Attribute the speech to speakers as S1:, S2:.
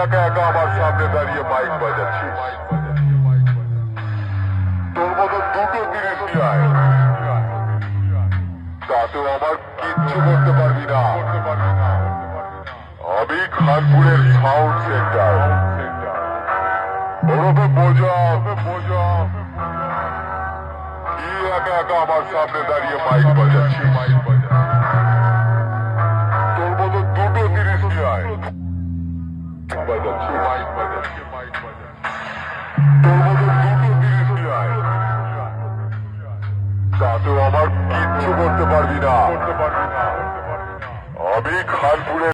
S1: একা একা আমার সামনে দাঁড়িয়ে মাইক বাজাচ্ছিস। তোর মতো দুটো জিনিস নিয়ে আয়, তাতেও আমার কিচ্ছু করতে পারবি না। আমি খানপুরের সাউন্ড সেন্টার ওরফে বোঝা। কি একা একা আমার সামনে দাঁড়িয়ে মাইক বাজাচ্ছিস? তোর মতো দুটো জিনিস নিয়ে আয়, বাজাচ্ছিস তোর মতো দুটো জিনিস নিয়ে আয়, তাতেও আমার কিচ্ছু করতে পারবি না। আমি খানপুরের